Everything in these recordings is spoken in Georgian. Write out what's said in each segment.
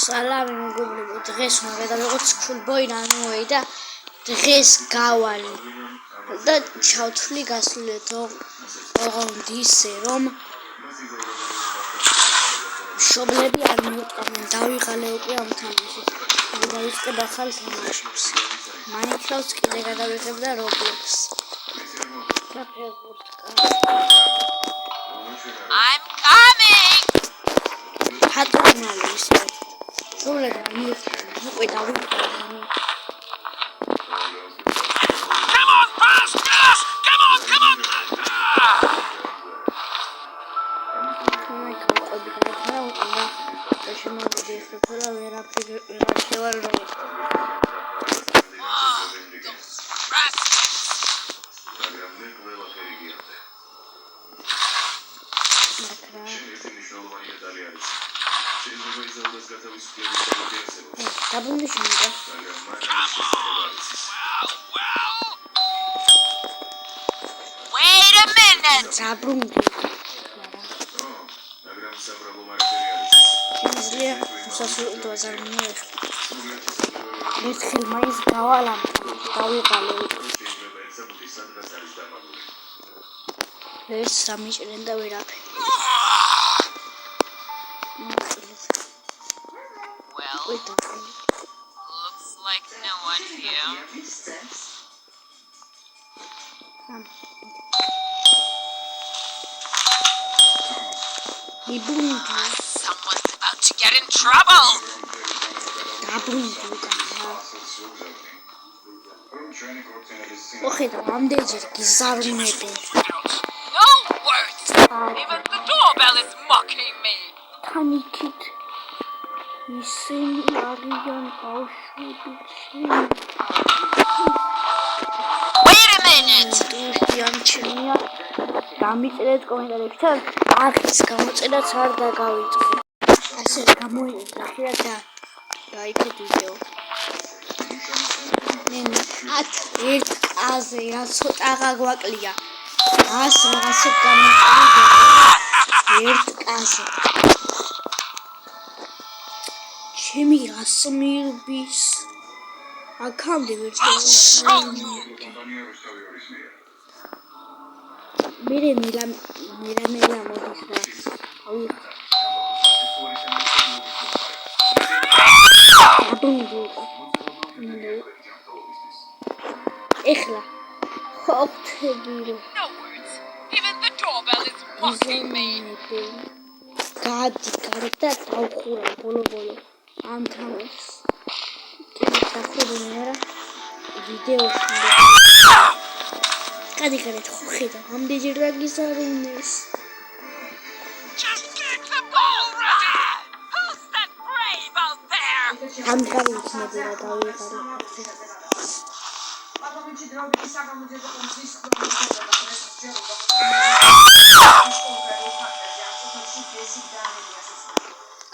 სალამი მეგობრებო, დღეს უნდა გადავიღოთ სკულბოი რანუეი და დღეს გავალი და ჩავთვლი გასულეთ ოღონდ ისე რომ მშობლები არ მიუტყავენ დავიღალე უკვე ამ თამაშს და დავიწყებ ახალ თამაშებს Minecraft კიდე გადავიღებ და Roblox I'm coming! Patronale isე სულები უკვე დავიღალე Come on, fast, yes! Come on! Wait a minute! ერთხელ მაინც გავალამ დავიყალე ეს სამიჭრენ და ვერაფერი Well, looks like no one here. Someone's about to get in trouble. No words. Even the doorbell is mocking me. Wait a minute. დამიწერეთ კომენტარებში და არხის გამოწერაც არ დაგავიწყო. ასე გამოიწერა და გაიქეთ ვიდეო. ერთ აზე რა ცოტა გაგვაკლია. რაღაცა გამოწერა ერთ აზე. ჩემი გასმირბის აქამდე ვერ მერე მელა მოდის და ეხლა ხოხთები No words. Even the doorbell is mocking me. გადი და დავხურა ბოლო ამ თამაშს კიდე დახვედრინე რა ვიდეოში გადი ხო ხედა ამდენჯერ დაგიზარუნეს Just get the ball ready. Who's that brave out there? ამ გავიქნები რა დავიღალე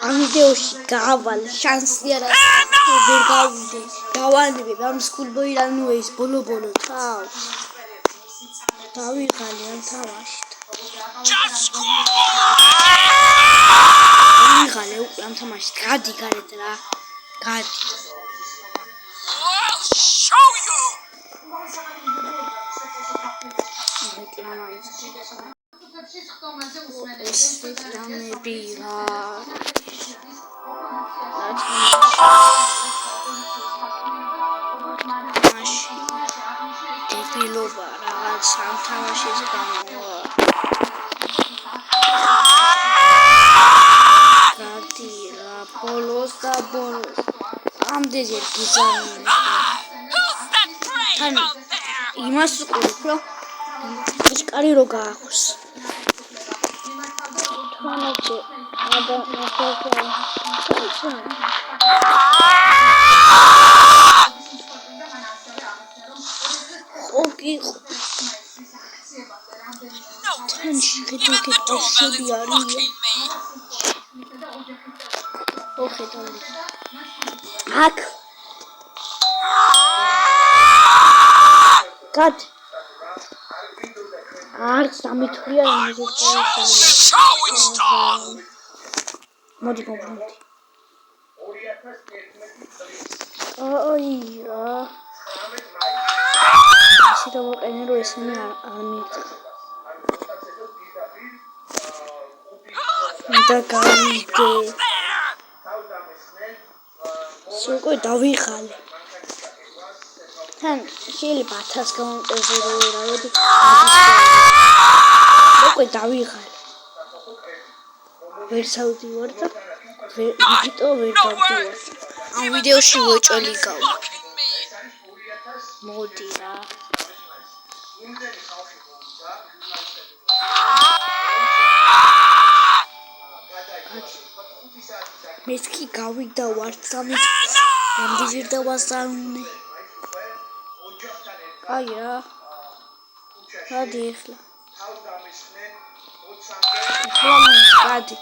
ამ ვიდეოში გავალ შანსი არა ვერ გავიდე გავანებებ ამ სკულბოი რანუეის ბოლო თავ დავიღალე ამ თამაშით დავიღალე უკვე ამ თამაშით გადი გარეთ რა გადი I'll show you. Debilova რაღაც ამ თამაშის გამოვა. გადი რა ბოლოს ამდენჯერ გიზარუნე. იმას უყურებ რომ ისკარი რო გაახოს. თვალაჭე God. Arts ამითვლია show it all. მოდი გავბრუნდი. ოია ისე რომ ვიყენე რომ ესენი არ მივწა და გავიდე უკვე დავიხალე თან შეიძლება 1000 გამომწერზე რომ ვერავდი უკვე დავიხალე ვერ სავდივარ და ვიდეო ვერ დავდივარ ამ ვიდეოში ვეჭველი გავ მოდი რა მეთქი გავიდა ვართ სამით ამდიჟირდა ვასწავლე აი რა გადი ახლა გადი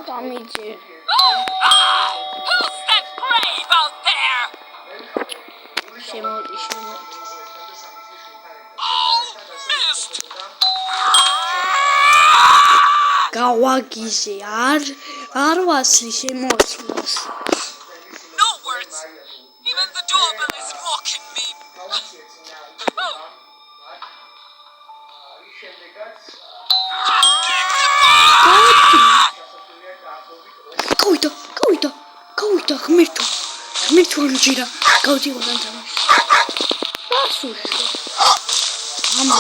დამიჯე Who's that brave out there? შემოდი Oh, missed! გავაგიჟე არ ვასლი შემოწმოს No words. Even the doorbell is mocking me. Oh. გავიდა ღმერთო ანჯერა გავდივარ ანჯერა დასუშო ამა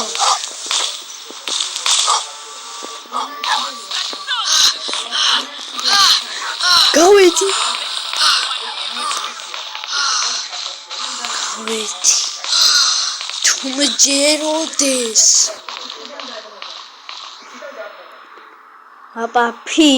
გავედი თუმჯეროდეს აპა ფი